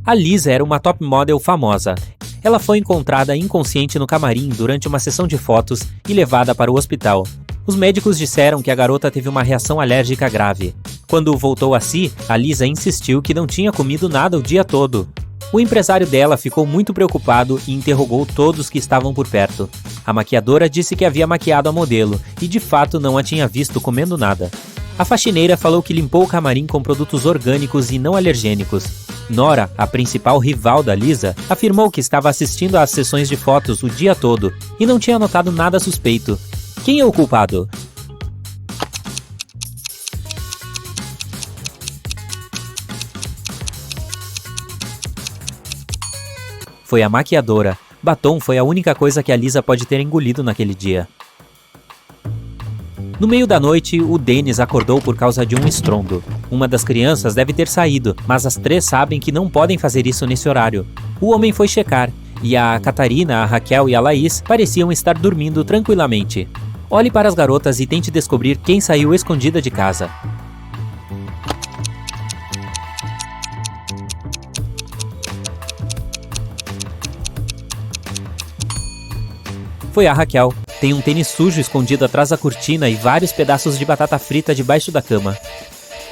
A Lisa era uma top model famosa. Ela foi encontrada inconsciente no camarim durante uma sessão de fotos e levada para o hospital. Os médicos disseram que a garota teve uma reação alérgica grave. Quando voltou a si, a Lisa insistiu que não tinha comido nada o dia todo. O empresário dela ficou muito preocupado e interrogou todos que estavam por perto. A maquiadora disse que havia maquiado a modelo e de fato não a tinha visto comendo nada. A faxineira falou que limpou o camarim com produtos orgânicos e não alergênicos. Nora, a principal rival da Lisa, afirmou que estava assistindo às sessões de fotos o dia todo e não tinha notado nada suspeito. Quem é o culpado? Foi a maquiadora. Batom foi a única coisa que a Lisa pode ter engolido naquele dia. No meio da noite, o Dennis acordou por causa de um estrondo. Uma das crianças deve ter saído, mas as 3 sabem que não podem fazer isso nesse horário. O homem foi checar, e a Catarina, a Raquel e a Laís pareciam estar dormindo tranquilamente. Olhe para as garotas e tente descobrir quem saiu escondida de casa. Foi a Raquel. Tem um tênis sujo escondido atrás da cortina e vários pedaços de batata frita debaixo da cama.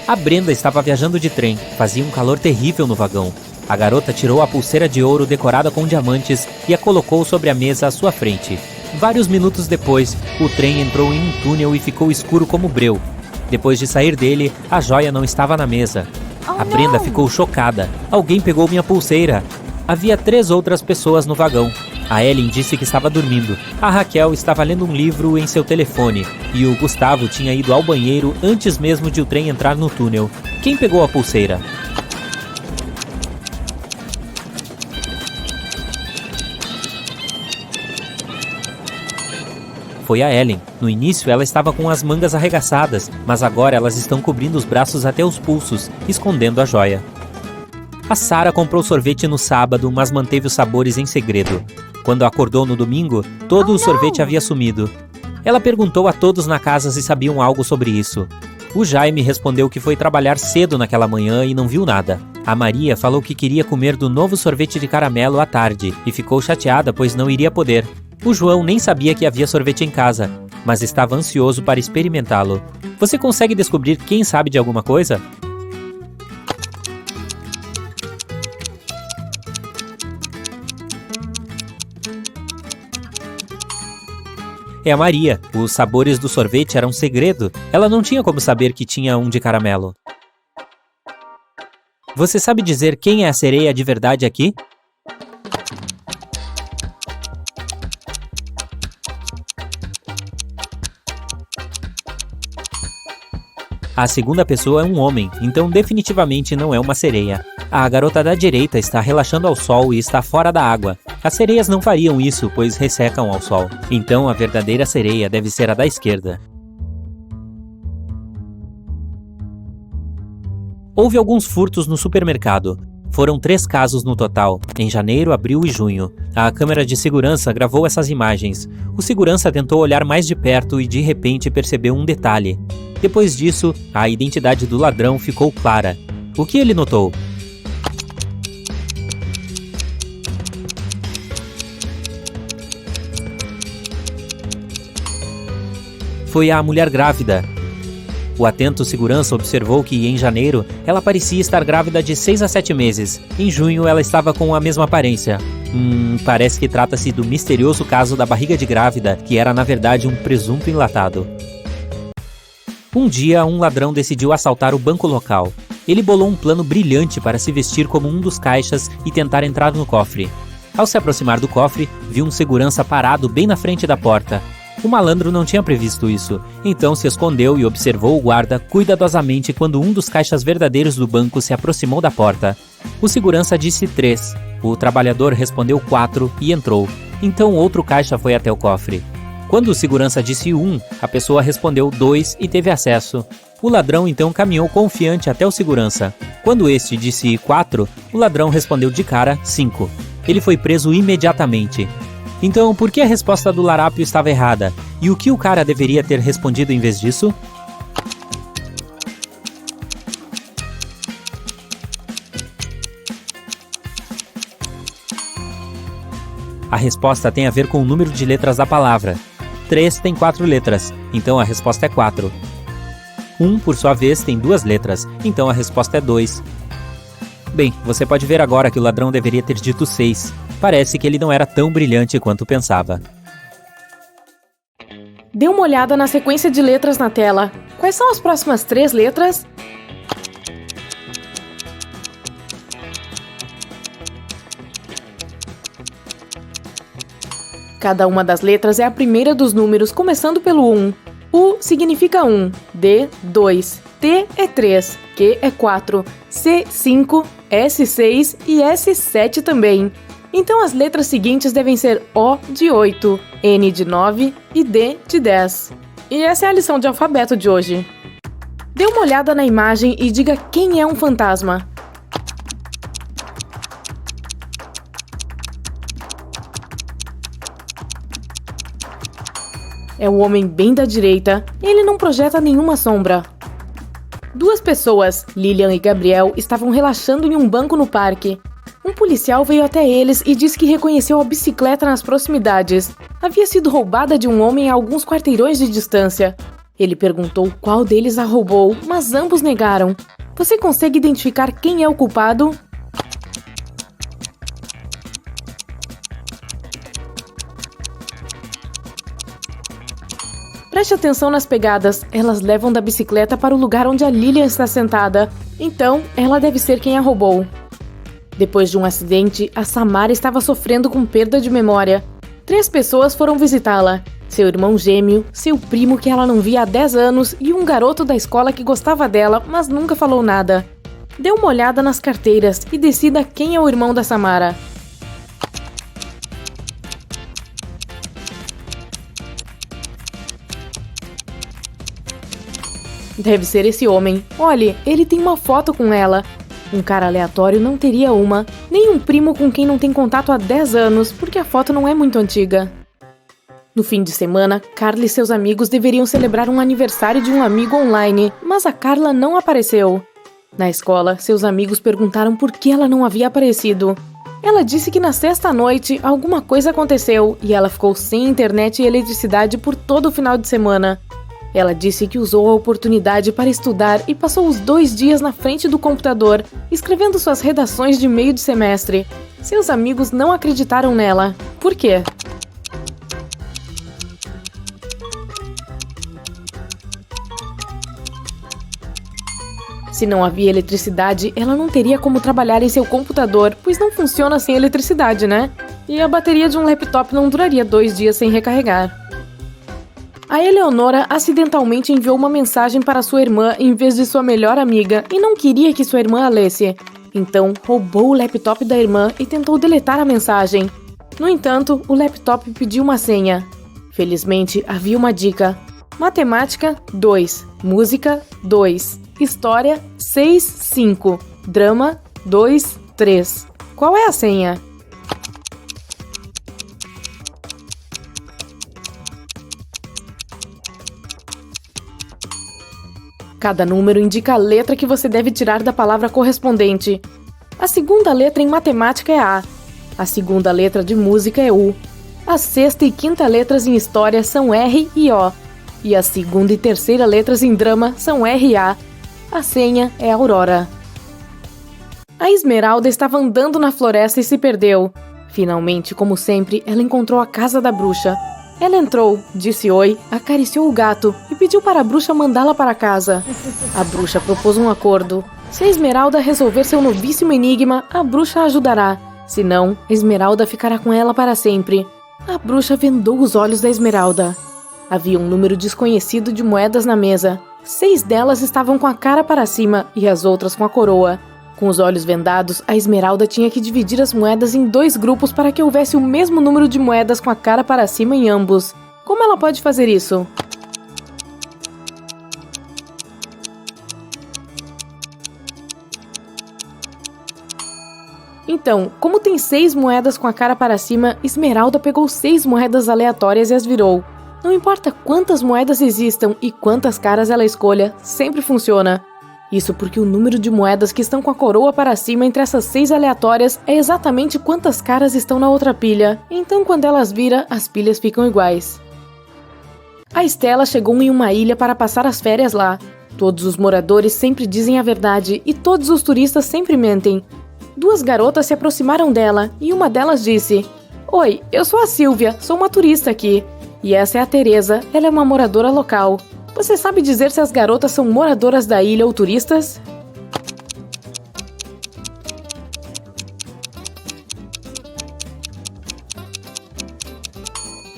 A Brenda estava viajando de trem. Fazia um calor terrível no vagão. A garota tirou a pulseira de ouro decorada com diamantes e a colocou sobre a mesa à sua frente. Vários minutos depois, o trem entrou em um túnel e ficou escuro como breu. Depois de sair dele, a joia não estava na mesa. A Brenda ficou chocada. Alguém pegou minha pulseira. Havia 3 outras pessoas no vagão. A Ellen disse que estava dormindo. A Raquel estava lendo um livro em seu telefone. E o Gustavo tinha ido ao banheiro antes mesmo de o trem entrar no túnel. Quem pegou a pulseira? Foi a Ellen. No início ela estava com as mangas arregaçadas, mas agora elas estão cobrindo os braços até os pulsos, escondendo a joia. A Sarah comprou sorvete no sábado, mas manteve os sabores em segredo. Quando acordou no domingo, todo o sorvete havia sumido. Ela perguntou a todos na casa se sabiam algo sobre isso. O Jaime respondeu que foi trabalhar cedo naquela manhã e não viu nada. A Maria falou que queria comer do novo sorvete de caramelo à tarde e ficou chateada pois não iria poder. O João nem sabia que havia sorvete em casa, mas estava ansioso para experimentá-lo. Você consegue descobrir quem sabe de alguma coisa? É a Maria. Os sabores do sorvete eram segredo. Ela não tinha como saber que tinha um de caramelo. Você sabe dizer quem é a sereia de verdade aqui? A segunda pessoa é um homem, então definitivamente não é uma sereia. A garota da direita está relaxando ao sol e está fora da água. As sereias não fariam isso, pois ressecam ao sol. Então a verdadeira sereia deve ser a da esquerda. Houve alguns furtos no supermercado. Foram 3 casos no total, em janeiro, abril e junho. A câmera de segurança gravou essas imagens. O segurança tentou olhar mais de perto e de repente percebeu um detalhe. Depois disso, a identidade do ladrão ficou clara. O que ele notou? Foi a mulher grávida. O atento segurança observou que, em janeiro, ela parecia estar grávida de 6 a 7 meses. Em junho, ela estava com a mesma aparência. Parece que trata-se do misterioso caso da barriga de grávida, que era, na verdade, um presunto enlatado. Um dia, um ladrão decidiu assaltar o banco local. Ele bolou um plano brilhante para se vestir como um dos caixas e tentar entrar no cofre. Ao se aproximar do cofre, viu um segurança parado bem na frente da porta. O malandro não tinha previsto isso, então se escondeu e observou o guarda cuidadosamente quando um dos caixas verdadeiros do banco se aproximou da porta. O segurança disse 3. O trabalhador respondeu 4 e entrou. Então outro caixa foi até o cofre. Quando o segurança disse 1, a pessoa respondeu 2 e teve acesso. O ladrão então caminhou confiante até o segurança. Quando este disse 4, o ladrão respondeu de cara 5. Ele foi preso imediatamente. Então, por que a resposta do larápio estava errada? E o que o cara deveria ter respondido em vez disso? A resposta tem a ver com o número de letras da palavra. 3 tem 4 letras, então a resposta é 4. 1, por sua vez, tem 2 letras, então a resposta é 2. Bem, você pode ver agora que o ladrão deveria ter dito 6. Parece que ele não era tão brilhante quanto pensava. Dê uma olhada na sequência de letras na tela. Quais são as próximas 3 letras? Cada uma das letras é a primeira dos números, começando pelo 1. U significa 1, D, 2, T é 3, Q é 4, C, 5, S, 6 e S, 7 também. Então as letras seguintes devem ser O de 8, N de 9 e D de 10. E essa é a lição de alfabeto de hoje. Dê uma olhada na imagem e diga quem é um fantasma. É o homem bem da direita, ele não projeta nenhuma sombra. 2 pessoas, Lilian e Gabriel, estavam relaxando em um banco no parque. Um policial veio até eles e disse que reconheceu a bicicleta nas proximidades. Havia sido roubada de um homem a alguns quarteirões de distância. Ele perguntou qual deles a roubou, mas ambos negaram. Você consegue identificar quem é o culpado? Preste atenção nas pegadas, elas levam da bicicleta para o lugar onde a Lilian está sentada. Então, ela deve ser quem a roubou. Depois de um acidente, a Samara estava sofrendo com perda de memória. 3 pessoas foram visitá-la. Seu irmão gêmeo, seu primo que ela não via há 10 anos e um garoto da escola que gostava dela, mas nunca falou nada. Dê uma olhada nas carteiras e decida quem é o irmão da Samara. Deve ser esse homem. Olhe, ele tem uma foto com ela. Um cara aleatório não teria uma, nem um primo com quem não tem contato há 10 anos, porque a foto não é muito antiga. No fim de semana, Carla e seus amigos deveriam celebrar um aniversário de um amigo online, mas a Carla não apareceu. Na escola, seus amigos perguntaram por que ela não havia aparecido. Ela disse que na sexta noite alguma coisa aconteceu e ela ficou sem internet e eletricidade por todo o final de semana. Ela disse que usou a oportunidade para estudar e passou os 2 dias na frente do computador, escrevendo suas redações de meio de semestre. Seus amigos não acreditaram nela. Por quê? Se não havia eletricidade, ela não teria como trabalhar em seu computador, pois não funciona sem eletricidade, né? E a bateria de um laptop não duraria 2 dias sem recarregar. A Eleonora acidentalmente enviou uma mensagem para sua irmã em vez de sua melhor amiga e não queria que sua irmã a lesse. Então, roubou o laptop da irmã e tentou deletar a mensagem. No entanto, o laptop pediu uma senha. Felizmente, havia uma dica. Matemática, 2. Música, 2. História, 6, 5. Drama, 2, 3. Qual é a senha? Cada número indica a letra que você deve tirar da palavra correspondente. A segunda letra em matemática é A. A segunda letra de música é U. A sexta e quinta letras em história são R e O. E a segunda e terceira letras em drama são R e A. A senha é Aurora. A Esmeralda estava andando na floresta e se perdeu. Finalmente, como sempre, ela encontrou a casa da bruxa. Ela entrou, disse oi, acariciou o gato e pediu para a bruxa mandá-la para casa. A bruxa propôs um acordo. Se a Esmeralda resolver seu novíssimo enigma, a bruxa a ajudará. Se não, a Esmeralda ficará com ela para sempre. A bruxa vendou os olhos da Esmeralda. Havia um número desconhecido de moedas na mesa. 6 delas estavam com a cara para cima e as outras com a coroa. Com os olhos vendados, a Esmeralda tinha que dividir as moedas em 2 grupos para que houvesse o mesmo número de moedas com a cara para cima em ambos. Como ela pode fazer isso? Então, como tem 6 moedas com a cara para cima, Esmeralda pegou 6 moedas aleatórias e as virou. Não importa quantas moedas existam e quantas caras ela escolha, sempre funciona. Isso porque o número de moedas que estão com a coroa para cima entre essas 6 aleatórias é exatamente quantas caras estão na outra pilha. Então, quando elas viram, as pilhas ficam iguais. A Stella chegou em uma ilha para passar as férias lá. Todos os moradores sempre dizem a verdade e todos os turistas sempre mentem. 2 garotas se aproximaram dela e uma delas disse: "Oi, eu sou a Sylvia, sou uma turista aqui. E essa é a Teresa, ela é uma moradora local. Você sabe dizer se as garotas são moradoras da ilha ou turistas?"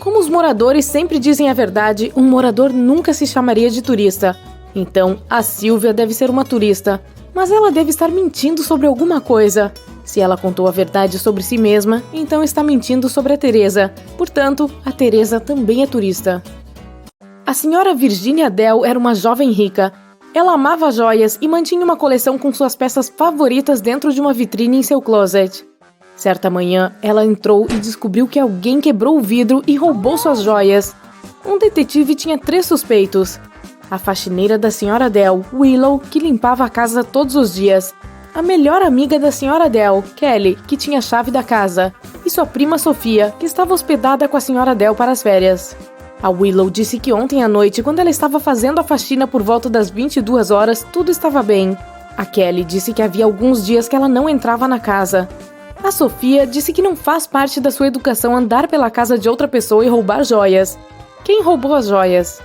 Como os moradores sempre dizem a verdade, um morador nunca se chamaria de turista. Então, a Sylvia deve ser uma turista, mas ela deve estar mentindo sobre alguma coisa. Se ela contou a verdade sobre si mesma, então está mentindo sobre a Teresa. Portanto, a Teresa também é turista. A senhora Virginia Dell era uma jovem rica. Ela amava joias e mantinha uma coleção com suas peças favoritas dentro de uma vitrine em seu closet. Certa manhã, ela entrou e descobriu que alguém quebrou o vidro e roubou suas joias. Um detetive tinha 3 suspeitos. A faxineira da senhora Dell, Willow, que limpava a casa todos os dias. A melhor amiga da senhora Dell, Kelly, que tinha a chave da casa. E sua prima Sofia, que estava hospedada com a senhora Dell para as férias. A Willow disse que ontem à noite, quando ela estava fazendo a faxina por volta das 22 horas, tudo estava bem. A Kelly disse que havia alguns dias que ela não entrava na casa. A Sofia disse que não faz parte da sua educação andar pela casa de outra pessoa e roubar joias. Quem roubou as joias?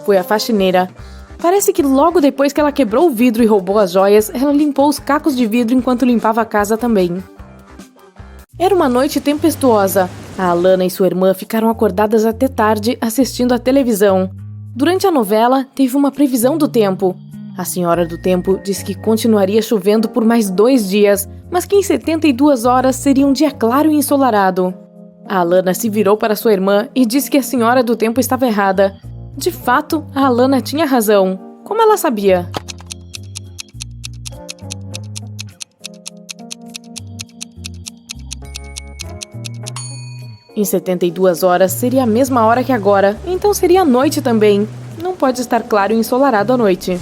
Foi a faxineira. Parece que logo depois que ela quebrou o vidro e roubou as joias, ela limpou os cacos de vidro enquanto limpava a casa também. Era uma noite tempestuosa. A Alana e sua irmã ficaram acordadas até tarde assistindo à televisão. Durante a novela, teve uma previsão do tempo. A senhora do tempo disse que continuaria chovendo por mais 2 dias, mas que em 72 horas seria um dia claro e ensolarado. A Alana se virou para sua irmã e disse que a senhora do tempo estava errada. De fato, a Alana tinha razão. Como ela sabia? Em 72 horas seria a mesma hora que agora, então seria a noite também. Não pode estar claro e ensolarado à noite.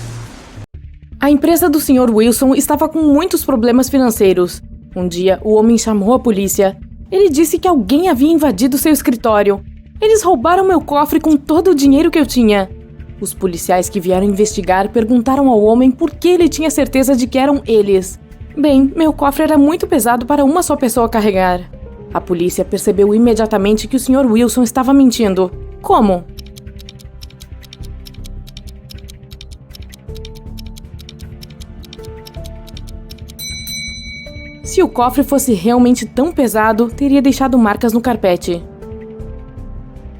A empresa do Sr. Wilson estava com muitos problemas financeiros. Um dia, o homem chamou a polícia. Ele disse que alguém havia invadido seu escritório. Eles roubaram meu cofre com todo o dinheiro que eu tinha. Os policiais que vieram investigar perguntaram ao homem por que ele tinha certeza de que eram eles. Bem, meu cofre era muito pesado para uma só pessoa carregar. A polícia percebeu imediatamente que o Sr. Wilson estava mentindo. Como? Se o cofre fosse realmente tão pesado, teria deixado marcas no carpete.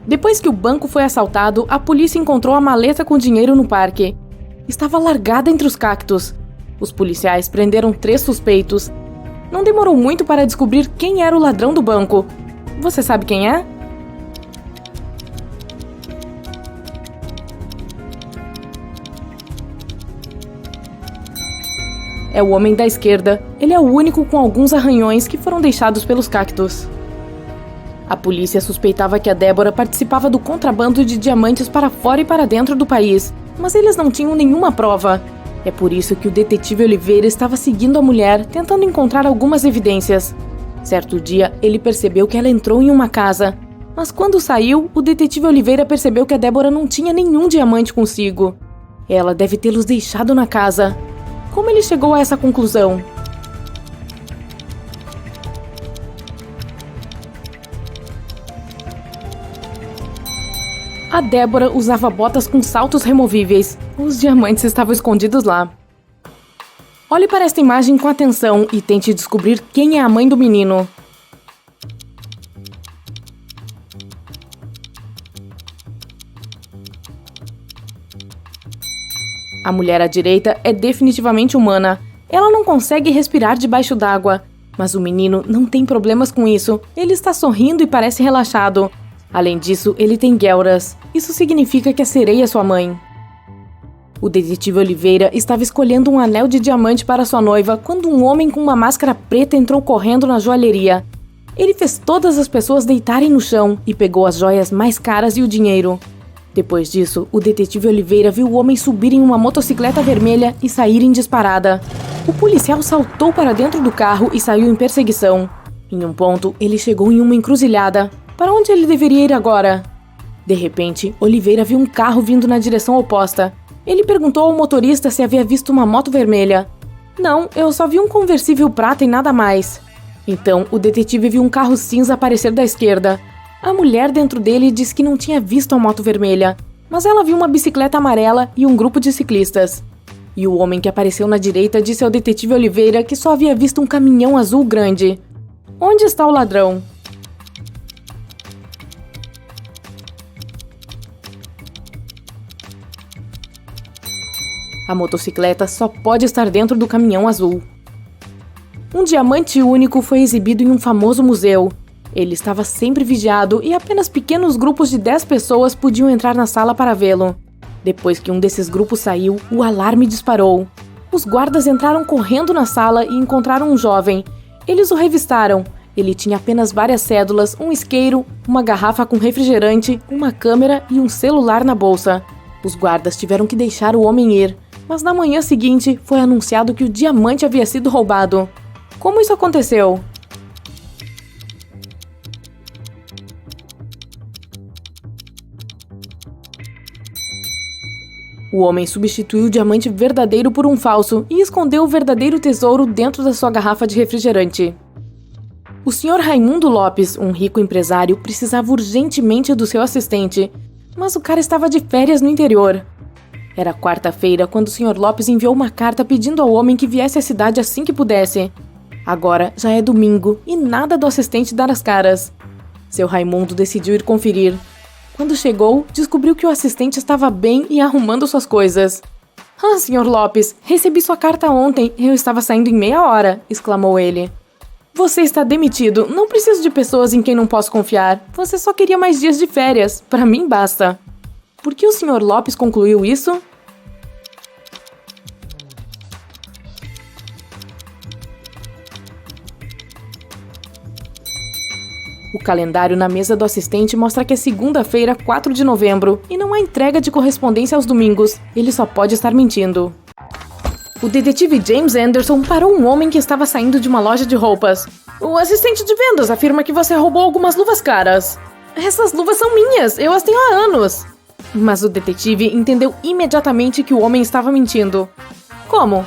Depois que o banco foi assaltado, a polícia encontrou a maleta com dinheiro no parque. Estava largada entre os cactos. Os policiais prenderam 3 suspeitos. Não demorou muito para descobrir quem era o ladrão do banco. Você sabe quem é? É o homem da esquerda. Ele é o único com alguns arranhões que foram deixados pelos cactos. A polícia suspeitava que a Débora participava do contrabando de diamantes para fora e para dentro do país, mas eles não tinham nenhuma prova. É por isso que o detetive Oliveira estava seguindo a mulher, tentando encontrar algumas evidências. Certo dia, ele percebeu que ela entrou em uma casa. Mas quando saiu, o detetive Oliveira percebeu que a Débora não tinha nenhum diamante consigo. Ela deve tê-los deixado na casa. Como ele chegou a essa conclusão? A Débora usava botas com saltos removíveis. Os diamantes estavam escondidos lá. Olhe para esta imagem com atenção e tente descobrir quem é a mãe do menino. A mulher à direita é definitivamente humana. Ela não consegue respirar debaixo d'água. Mas o menino não tem problemas com isso. Ele está sorrindo e parece relaxado. Além disso, ele tem guelras. Isso significa que a sereia é sua mãe. O detetive Oliveira estava escolhendo um anel de diamante para sua noiva quando um homem com uma máscara preta entrou correndo na joalheria. Ele fez todas as pessoas deitarem no chão e pegou as joias mais caras e o dinheiro. Depois disso, o detetive Oliveira viu o homem subir em uma motocicleta vermelha e sair em disparada. O policial saltou para dentro do carro e saiu em perseguição. Em um ponto, ele chegou em uma encruzilhada. Para onde ele deveria ir agora? De repente, Oliveira viu um carro vindo na direção oposta. Ele perguntou ao motorista se havia visto uma moto vermelha. Não, eu só vi um conversível prata e nada mais. Então, o detetive viu um carro cinza aparecer da esquerda. A mulher dentro dele disse que não tinha visto a moto vermelha, mas ela viu uma bicicleta amarela e um grupo de ciclistas. E o homem que apareceu na direita disse ao detetive Oliveira que só havia visto um caminhão azul grande. Onde está o ladrão? A motocicleta só pode estar dentro do caminhão azul. Um diamante único foi exibido em um famoso museu. Ele estava sempre vigiado e apenas pequenos grupos de 10 pessoas podiam entrar na sala para vê-lo. Depois que um desses grupos saiu, o alarme disparou. Os guardas entraram correndo na sala e encontraram um jovem. Eles o revistaram. Ele tinha apenas várias cédulas, um isqueiro, uma garrafa com refrigerante, uma câmera e um celular na bolsa. Os guardas tiveram que deixar o homem ir, mas na manhã seguinte foi anunciado que o diamante havia sido roubado. Como isso aconteceu? O homem substituiu o diamante verdadeiro por um falso e escondeu o verdadeiro tesouro dentro da sua garrafa de refrigerante. O Sr. Raimundo Lopes, um rico empresário, precisava urgentemente do seu assistente, mas o cara estava de férias no interior. Era quarta-feira quando o Sr. Lopes enviou uma carta pedindo ao homem que viesse à cidade assim que pudesse. Agora já é domingo e nada do assistente dar as caras. Seu Raimundo decidiu ir conferir. Quando chegou, descobriu que o assistente estava bem e arrumando suas coisas. Ah, Sr. Lopes, recebi sua carta ontem. Eu estava saindo em meia hora, exclamou ele. Você está demitido. Não preciso de pessoas em quem não posso confiar. Você só queria mais dias de férias. Para mim, basta. Por que o Sr. Lopes concluiu isso? O calendário na mesa do assistente mostra que é segunda-feira, 4 de novembro, e não há entrega de correspondência aos domingos. Ele só pode estar mentindo. O detetive James Anderson parou um homem que estava saindo de uma loja de roupas. O assistente de vendas afirma que você roubou algumas luvas caras. Essas luvas são minhas, eu as tenho há anos. Mas o detetive entendeu imediatamente que o homem estava mentindo. Como?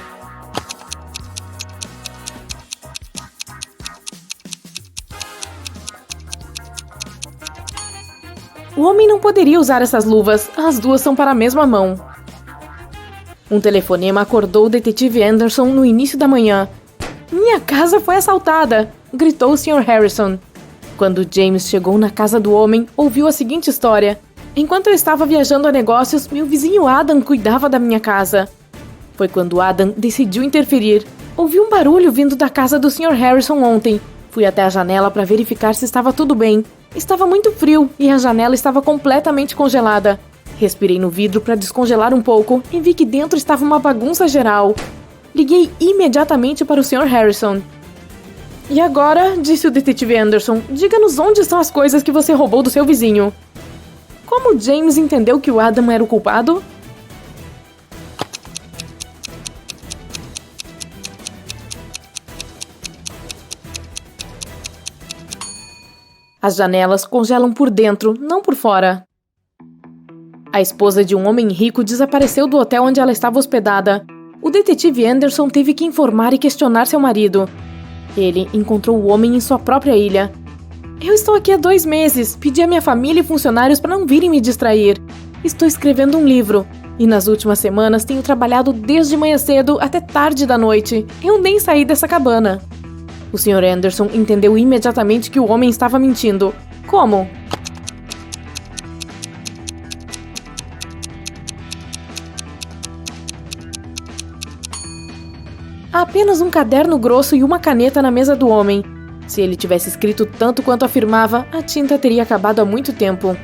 O homem não poderia usar essas luvas, as duas são para a mesma mão. Um telefonema acordou o detetive Anderson no início da manhã. Minha casa foi assaltada, gritou o Sr. Harrison. Quando James chegou na casa do homem, ouviu a seguinte história. Enquanto eu estava viajando a negócios, meu vizinho Adam cuidava da minha casa. Foi quando Adam decidiu interferir. Ouvi um barulho vindo da casa do Sr. Harrison ontem. Fui até a janela para verificar se estava tudo bem. Estava muito frio e a janela estava completamente congelada. Respirei no vidro para descongelar um pouco e vi que dentro estava uma bagunça geral. Liguei imediatamente para o Sr. Harrison. E agora, disse o detetive Anderson, diga-nos onde estão as coisas que você roubou do seu vizinho. Como James entendeu que o Adam era o culpado? As janelas congelam por dentro, não por fora. A esposa de um homem rico desapareceu do hotel onde ela estava hospedada. O detetive Anderson teve que informar e questionar seu marido. Ele encontrou o homem em sua própria ilha. Eu estou aqui há 2 meses. Pedi a minha família e funcionários para não virem me distrair. Estou escrevendo um livro. E nas últimas semanas tenho trabalhado desde manhã cedo até tarde da noite. Eu nem saí dessa cabana. O Sr. Anderson entendeu imediatamente que o homem estava mentindo. Como? Há apenas um caderno grosso e uma caneta na mesa do homem. Se ele tivesse escrito tanto quanto afirmava, a tinta teria acabado há muito tempo.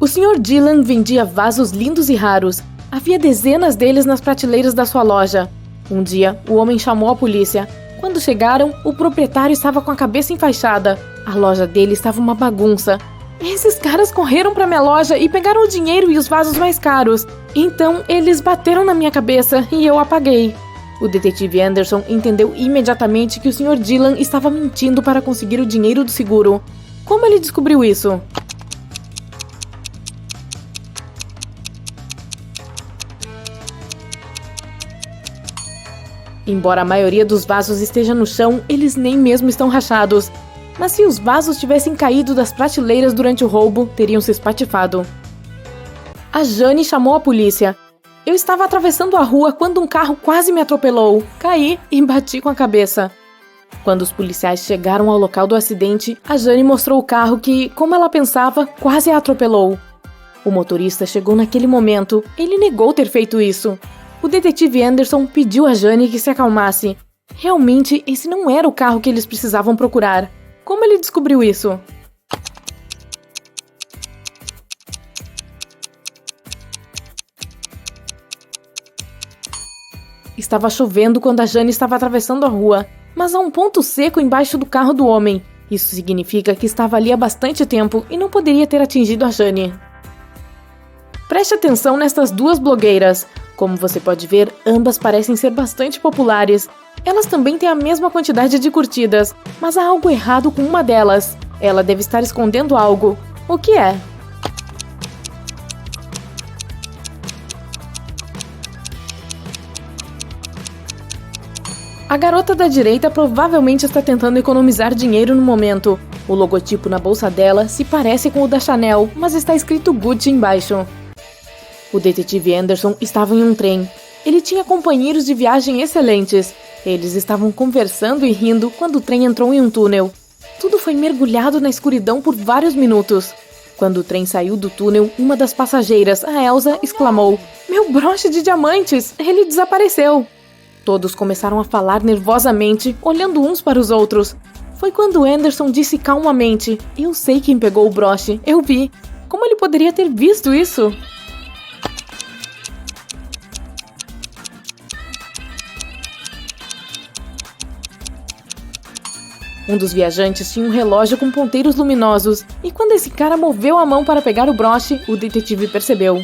O Sr. Dylan vendia vasos lindos e raros. Havia dezenas deles nas prateleiras da sua loja. Um dia, o homem chamou a polícia. Quando chegaram, o proprietário estava com a cabeça enfaixada. A loja dele estava uma bagunça. Esses caras correram para minha loja e pegaram o dinheiro e os vasos mais caros. Então, eles bateram na minha cabeça e eu apaguei. O detetive Anderson entendeu imediatamente que o Sr. Dylan estava mentindo para conseguir o dinheiro do seguro. Como ele descobriu isso? Embora a maioria dos vasos esteja no chão, eles nem mesmo estão rachados. Mas se os vasos tivessem caído das prateleiras durante o roubo, teriam se espatifado. A Jane chamou a polícia. Eu estava atravessando a rua quando um carro quase me atropelou. Caí e bati com a cabeça. Quando os policiais chegaram ao local do acidente, a Jane mostrou o carro que, como ela pensava, quase a atropelou. O motorista chegou naquele momento. Ele negou ter feito isso. O detetive Anderson pediu a Jane que se acalmasse. Realmente, esse não era o carro que eles precisavam procurar. Como ele descobriu isso? Estava chovendo quando a Jane estava atravessando a rua, mas há um ponto seco embaixo do carro do homem. Isso significa que estava ali há bastante tempo e não poderia ter atingido a Jane. Preste atenção nestas duas blogueiras. Como você pode ver, ambas parecem ser bastante populares. Elas também têm a mesma quantidade de curtidas, mas há algo errado com uma delas. Ela deve estar escondendo algo. O que é? A garota da direita provavelmente está tentando economizar dinheiro no momento. O logotipo na bolsa dela se parece com o da Chanel, mas está escrito Gucci embaixo. O detetive Anderson estava em um trem. Ele tinha companheiros de viagem excelentes. Eles estavam conversando e rindo quando o trem entrou em um túnel. Tudo foi mergulhado na escuridão por vários minutos. Quando o trem saiu do túnel, uma das passageiras, a Elsa, exclamou: "Meu broche de diamantes! Ele desapareceu!" Todos começaram a falar nervosamente, olhando uns para os outros. Foi quando Anderson disse calmamente: "Eu sei quem pegou o broche. Eu vi." Como ele poderia ter visto isso? Um dos viajantes tinha um relógio com ponteiros luminosos, e quando esse cara moveu a mão para pegar o broche, o detetive percebeu.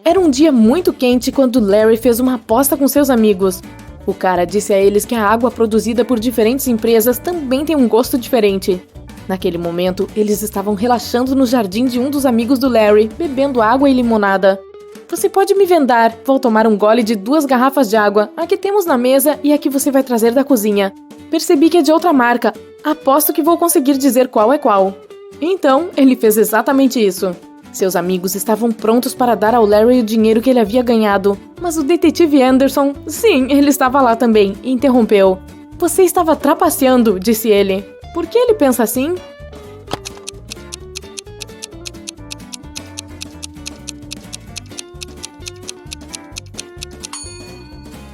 Era um dia muito quente quando Larry fez uma aposta com seus amigos. O cara disse a eles que a água produzida por diferentes empresas também tem um gosto diferente. Naquele momento, eles estavam relaxando no jardim de um dos amigos do Larry, bebendo água e limonada. "Você pode me vendar, vou tomar um gole de 2 garrafas de água, a que temos na mesa e a que você vai trazer da cozinha. Percebi que é de outra marca, aposto que vou conseguir dizer qual é qual." Então, ele fez exatamente isso. Seus amigos estavam prontos para dar ao Larry o dinheiro que ele havia ganhado, mas o detetive Anderson, sim, ele estava lá também, e interrompeu. "Você estava trapaceando", disse ele. "Por que ele pensa assim?"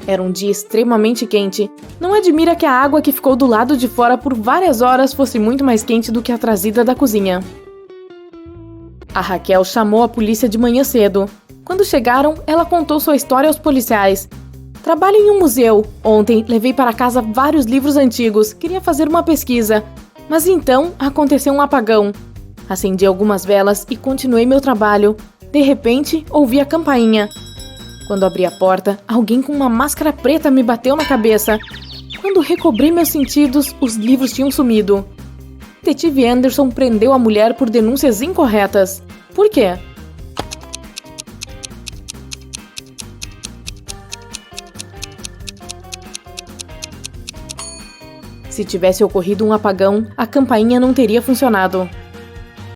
Era um dia extremamente quente. Não admira que a água que ficou do lado de fora por várias horas fosse muito mais quente do que a trazida da cozinha. A Raquel chamou a polícia de manhã cedo. Quando chegaram, ela contou sua história aos policiais. "Trabalho em um museu. Ontem levei para casa vários livros antigos. Queria fazer uma pesquisa. Mas então aconteceu um apagão. Acendi algumas velas e continuei meu trabalho. De repente, ouvi a campainha. Quando abri a porta, alguém com uma máscara preta me bateu na cabeça. Quando recobrei meus sentidos, os livros tinham sumido." Detetive Anderson prendeu a mulher por denúncias incorretas. Por quê? Se tivesse ocorrido um apagão, a campainha não teria funcionado.